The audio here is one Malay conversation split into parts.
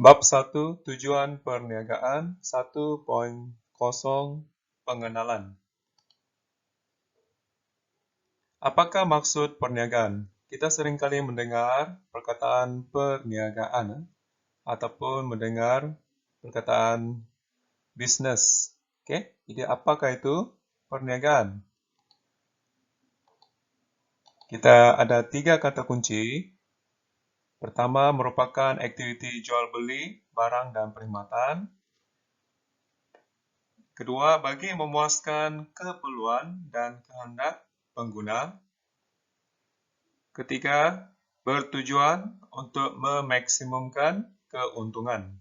Bab 1 Tujuan Perniagaan 1.0 Pengenalan. Apakah maksud perniagaan? Kita seringkali mendengar perkataan perniagaan ataupun mendengar perkataan bisnes. Okey, jadi apakah itu perniagaan? Kita ada 3 kata kunci. Pertama merupakan aktiviti jual beli barang dan perkhidmatan. Kedua, bagi memuaskan keperluan dan kehendak pengguna. Ketiga, bertujuan untuk memaksimumkan keuntungan.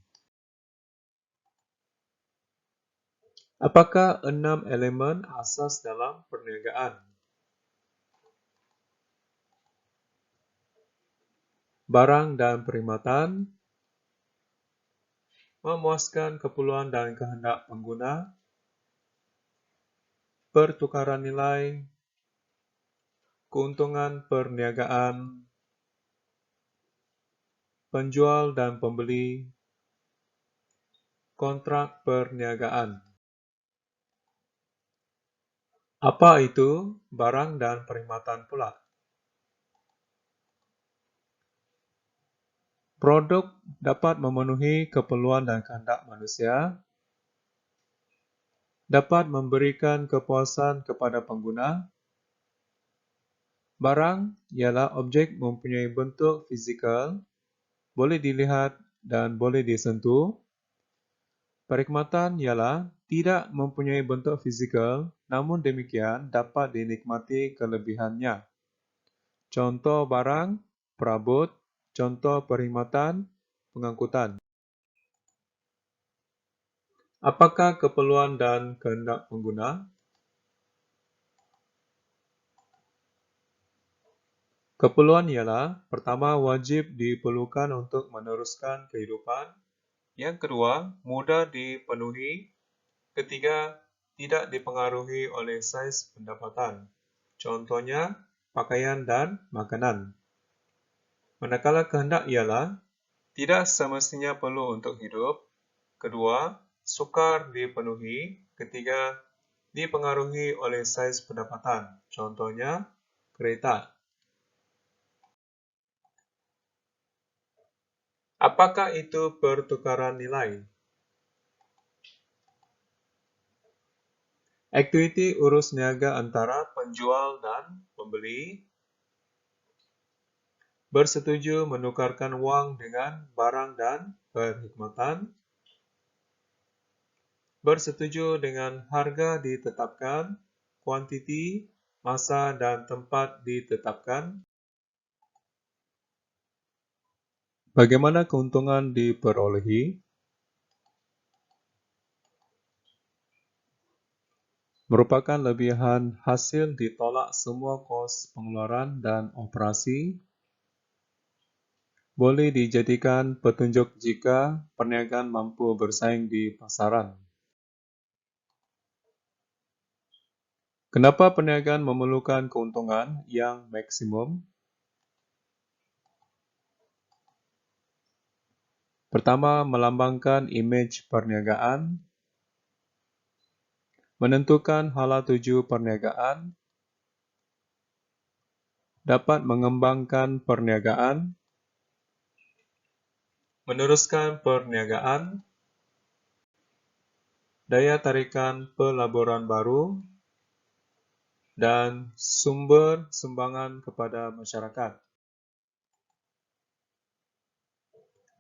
Apakah 6 elemen asas dalam perniagaan? Barang dan perkhidmatan, memuaskan keperluan dan kehendak pengguna, pertukaran nilai, keuntungan perniagaan, penjual dan pembeli, kontrak perniagaan. Apa itu barang dan perkhidmatan pula? Produk dapat memenuhi keperluan dan kehendak manusia, dapat memberikan kepuasan kepada pengguna. Barang ialah objek mempunyai bentuk fizikal, boleh dilihat dan boleh disentuh. Perkhidmatan ialah tidak mempunyai bentuk fizikal, namun demikian dapat dinikmati kelebihannya. Contoh barang, perabot, contoh perkhidmatan, pengangkutan. Apakah keperluan dan kehendak pengguna? Keperluan ialah, pertama, wajib diperlukan untuk meneruskan kehidupan. Yang kedua, mudah dipenuhi. Ketiga, tidak dipengaruhi oleh saiz pendapatan. Contohnya, pakaian dan makanan. Manakala kehendak ialah, tidak semestinya perlu untuk hidup. Kedua, sukar dipenuhi. Ketiga, dipengaruhi oleh saiz pendapatan. Contohnya, kereta. Apakah itu pertukaran nilai? Aktiviti urus niaga antara penjual dan pembeli, bersetuju menukarkan wang dengan barang dan perkhidmatan, bersetuju dengan harga ditetapkan, kuantiti, masa dan tempat ditetapkan. Bagaimana keuntungan diperolehi? Merupakan lebihan hasil ditolak semua kos pengeluaran dan operasi. Boleh dijadikan petunjuk jika perniagaan mampu bersaing di pasaran. Kenapa perniagaan memerlukan keuntungan yang maksimum? Pertama, melambangkan imej perniagaan, menentukan hala tuju perniagaan, dapat mengembangkan perniagaan, meneruskan perniagaan, daya tarikan pelaburan baru, dan sumber sumbangan kepada masyarakat.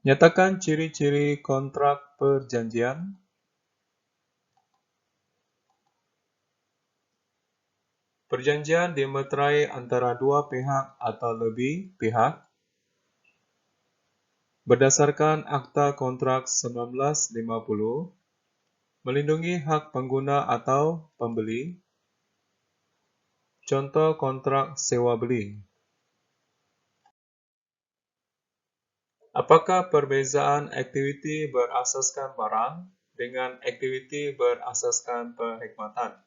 Nyatakan ciri-ciri kontrak perjanjian. Perjanjian dimeterai antara dua pihak atau lebih pihak berdasarkan Akta Kontrak 1950, melindungi hak pengguna atau pembeli. Contoh kontrak sewa beli. Apakah perbezaan aktiviti berasaskan barang dengan aktiviti berasaskan perkhidmatan?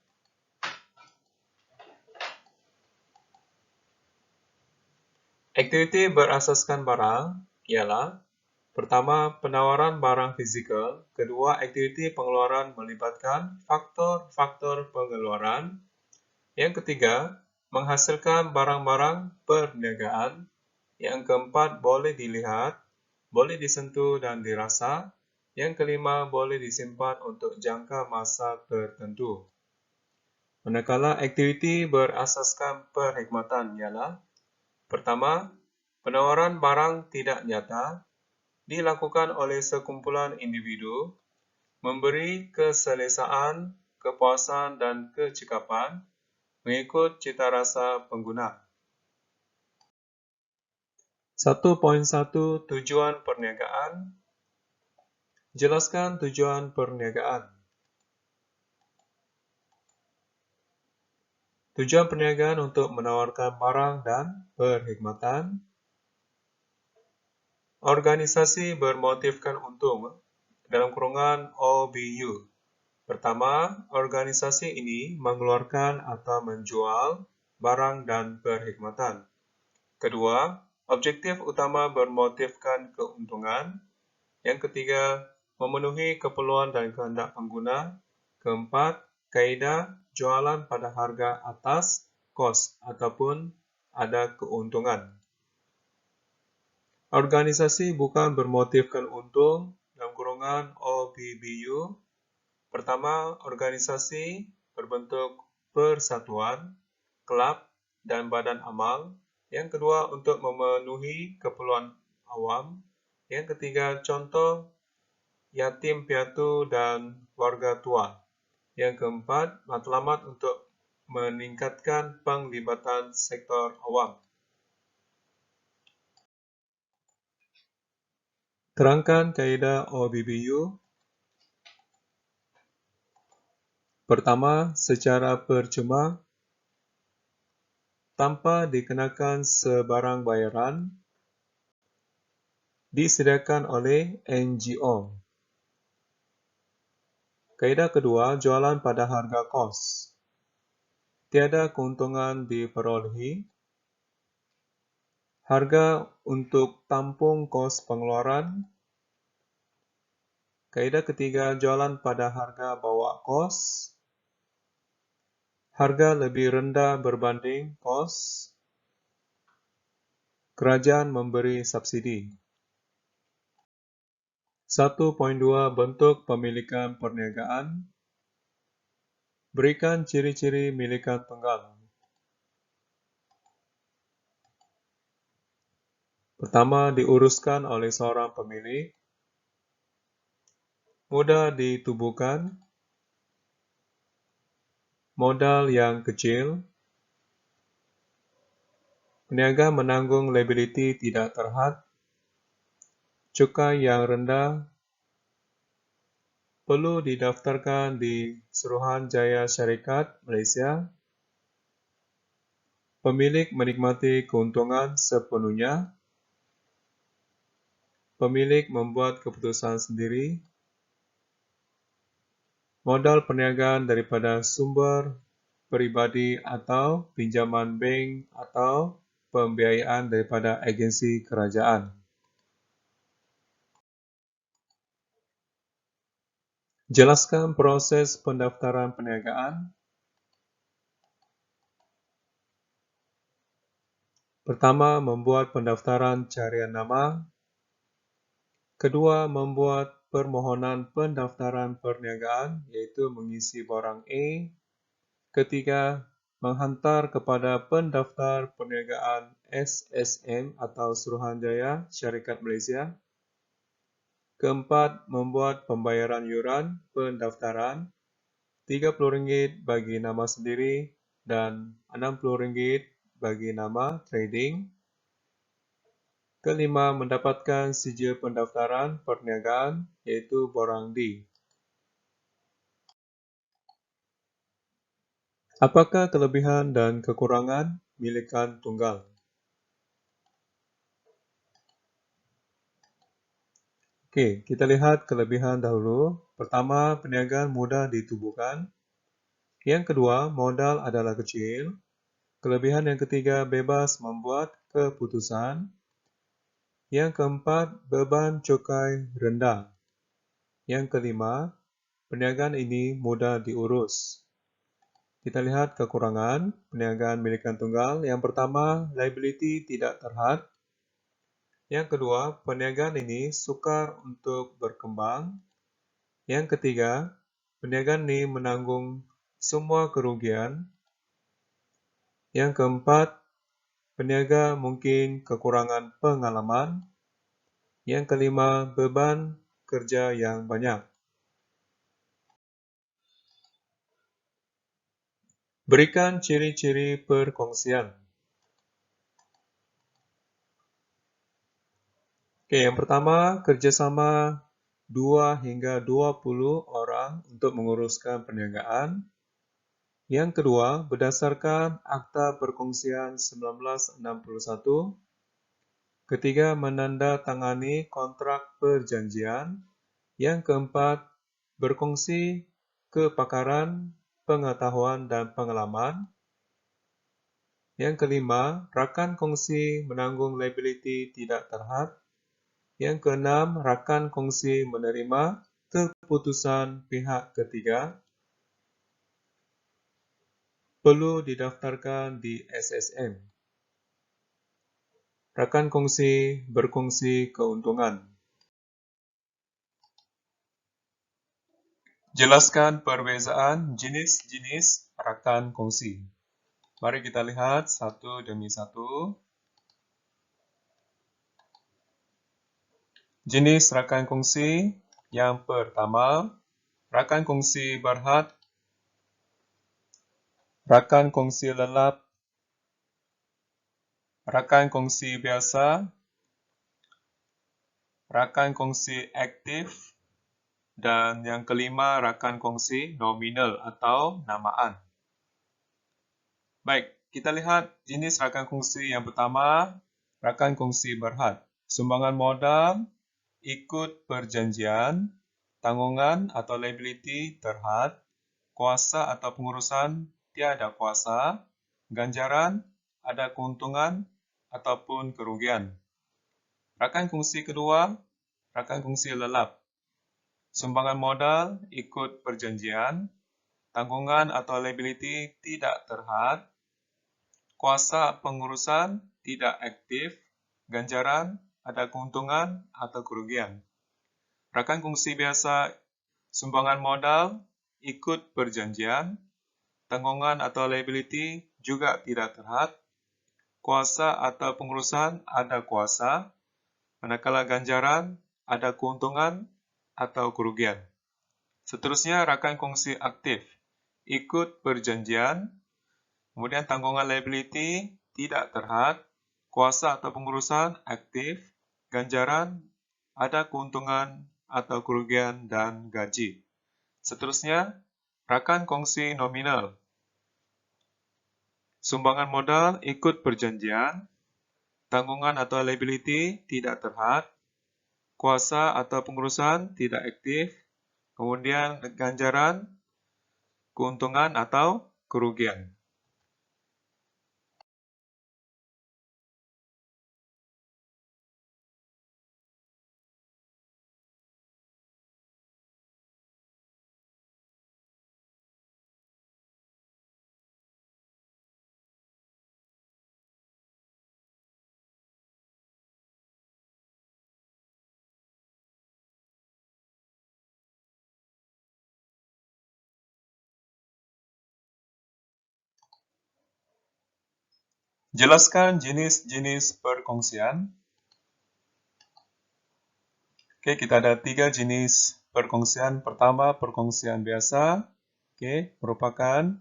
Aktiviti berasaskan barang ialah Pertama, penawaran barang fizikal. Kedua, aktiviti pengeluaran melibatkan faktor-faktor pengeluaran. Yang ketiga, menghasilkan barang-barang perniagaan. Yang keempat, boleh dilihat, boleh disentuh dan dirasa. Yang kelima, boleh disimpan untuk jangka masa tertentu. Manakala aktiviti berasaskan perkhidmatan ialah: pertama, penawaran barang tidak nyata dilakukan oleh sekumpulan individu, memberi keselesaan, kepuasan dan kecekapan mengikut cita rasa pengguna. 1.1 Tujuan perniagaan. Jelaskan tujuan perniagaan. Tujuan perniagaan untuk menawarkan barang dan perkhidmatan. Organisasi bermotifkan untung, dalam kurungan OBU. Pertama, organisasi ini mengeluarkan atau menjual barang dan perkhidmatan. Kedua, objektif utama bermotifkan keuntungan. Yang ketiga, memenuhi keperluan dan kehendak pengguna. Keempat, kaedah jualan pada harga atas kos ataupun ada keuntungan. Organisasi bukan bermotifkan untung, dalam kurungan OBBU. Pertama, organisasi berbentuk persatuan, kelab, dan badan amal. Yang kedua, untuk memenuhi keperluan awam. Yang ketiga, contoh yatim piatu dan warga tua. Yang keempat, matlamat untuk meningkatkan penglibatan sektor awam. Terangkan kaedah OBBU. Pertama, secara percuma, tanpa dikenakan sebarang bayaran, disediakan oleh NGO. Kaedah kedua, jualan pada harga kos. Tiada keuntungan diperolehi. Harga untuk tampung kos pengeluaran. Kaedah ketiga, jualan pada harga bawa kos. Harga lebih rendah berbanding kos. Kerajaan memberi subsidi. 1.2 Bentuk pemilikan perniagaan. Berikan ciri-ciri milikan tunggal. Pertama, diuruskan oleh seorang pemilik. Mudah ditubuhkan. Modal yang kecil. Peniaga menanggung liability tidak terhad. Cukai yang rendah. Perlu didaftarkan di Suruhanjaya Syarikat Malaysia. Pemilik menikmati keuntungan sepenuhnya. Pemilik membuat keputusan sendiri. Modal perniagaan daripada sumber peribadi atau pinjaman bank atau pembiayaan daripada agensi kerajaan. Jelaskan proses pendaftaran perniagaan. Pertama, membuat pendaftaran carian nama. Kedua, membuat permohonan pendaftaran perniagaan, iaitu mengisi borang A. Ketiga, menghantar kepada pendaftar perniagaan SSM atau Suruhanjaya Syarikat Malaysia. Keempat, membuat pembayaran yuran pendaftaran RM30 bagi nama sendiri dan RM60 bagi nama trading. Kelima, mendapatkan sijil pendaftaran perniagaan iaitu borang D. Apakah kelebihan dan kekurangan milikan tunggal? Okey, kita lihat kelebihan dahulu. Pertama, perniagaan mudah ditubuhkan. Yang kedua, modal adalah kecil. Kelebihan yang ketiga, bebas membuat keputusan. Yang keempat, beban cukai rendah. Yang kelima, perniagaan ini mudah diurus. Kita lihat kekurangan perniagaan milikan tunggal. Yang pertama, liability tidak terhad. Yang kedua, perniagaan ini sukar untuk berkembang. Yang ketiga, perniagaan ini menanggung semua kerugian. Yang keempat, peniaga mungkin kekurangan pengalaman. Yang kelima, beban kerja yang banyak. Berikan ciri-ciri perkongsian. Oke, yang pertama, kerjasama 2 hingga 20 orang untuk menguruskan perniagaan. Yang kedua, berdasarkan Akta Perkongsian 1961. Ketiga, menandatangani kontrak perjanjian. Yang keempat, berkongsi kepakaran, pengetahuan, dan pengalaman. Yang kelima, rakan kongsi menanggung liability tidak terhad. Yang keenam, rakan kongsi menerima keputusan pihak ketiga. Perlu didaftarkan di SSM. Rakan kongsi berkongsi keuntungan. Jelaskan perbezaan jenis-jenis rakan kongsi. Mari kita lihat satu demi satu. Jenis rakan kongsi yang pertama, rakan kongsi berhad, rakan kongsi lelap, rakan kongsi biasa, rakan kongsi aktif, dan yang kelima, rakan kongsi nominal atau namaan. Baik, kita lihat jenis rakan kongsi yang pertama, rakan kongsi berhad. Sumbangan modal, ikut perjanjian, tanggungan atau liability terhad, kuasa atau pengurusan tiada kuasa, ganjaran, ada keuntungan ataupun kerugian. Rakan kongsi kedua, rakan kongsi lelap. Sumbangan modal, ikut perjanjian, tanggungan atau liability tidak terhad, kuasa pengurusan tidak aktif, ganjaran, ada keuntungan atau kerugian. Rakan kongsi biasa, sumbangan modal, ikut perjanjian, tanggungan atau liability juga tidak terhad, kuasa atau pengurusan ada kuasa, manakala ganjaran ada keuntungan atau kerugian. Seterusnya, rakan kongsi aktif, ikut perjanjian, kemudian tanggungan liability tidak terhad, kuasa atau pengurusan aktif, ganjaran ada keuntungan atau kerugian dan gaji. Seterusnya, rakan kongsi nominal. Sumbangan modal ikut perjanjian, tanggungan atau liability tidak terhad, kuasa atau pengurusan tidak aktif, kemudian ganjaran, keuntungan atau kerugian. Jelaskan jenis-jenis perkongsian. Oke, kita ada 3 jenis perkongsian. Pertama, perkongsian biasa. Oke, merupakan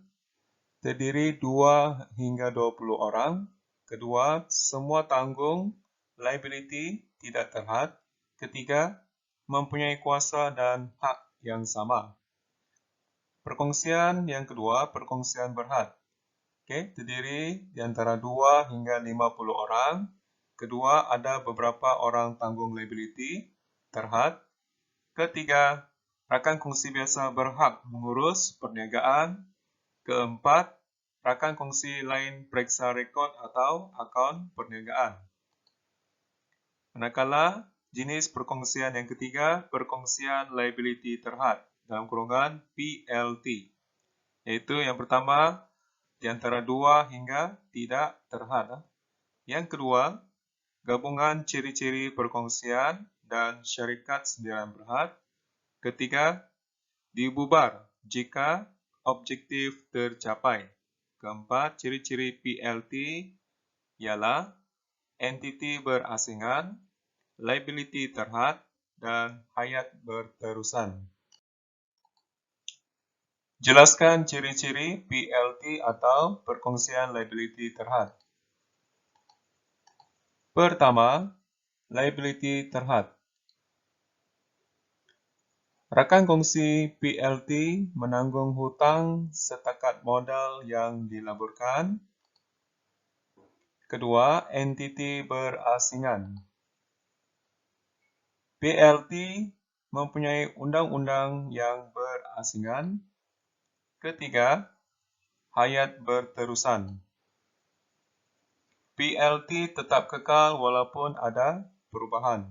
terdiri 2 hingga 20 orang. Kedua, semua tanggung, liability tidak terhad. Ketiga, mempunyai kuasa dan hak yang sama. Perkongsian yang kedua, perkongsian berhad. Oke, terdiri di antara 2 hingga 50 orang. Kedua, ada beberapa orang tanggung liability terhad. Ketiga, rakan kongsi biasa berhak mengurus perniagaan. Keempat, rakan kongsi lain periksa rekod atau akaun perniagaan. Manakala jenis perkongsian yang ketiga, perkongsian liability terhad dalam kurungan PLT. Iaitu yang pertama, di antara dua hingga tidak terhad. Yang kedua, gabungan ciri-ciri perkongsian dan syarikat sendirian berhad. Ketiga, dibubar jika objektif tercapai. Keempat, ciri-ciri PLT ialah entiti berasingan, liability terhad, dan hayat berterusan. Jelaskan ciri-ciri PLT atau perkongsian liability terhad. Pertama, liability terhad. Rakan kongsi PLT menanggung hutang setakat modal yang dilaburkan. Kedua, entiti berasingan. PLT mempunyai undang-undang yang berasingan. Ketiga, hayat berterusan. PLT tetap kekal walaupun ada perubahan.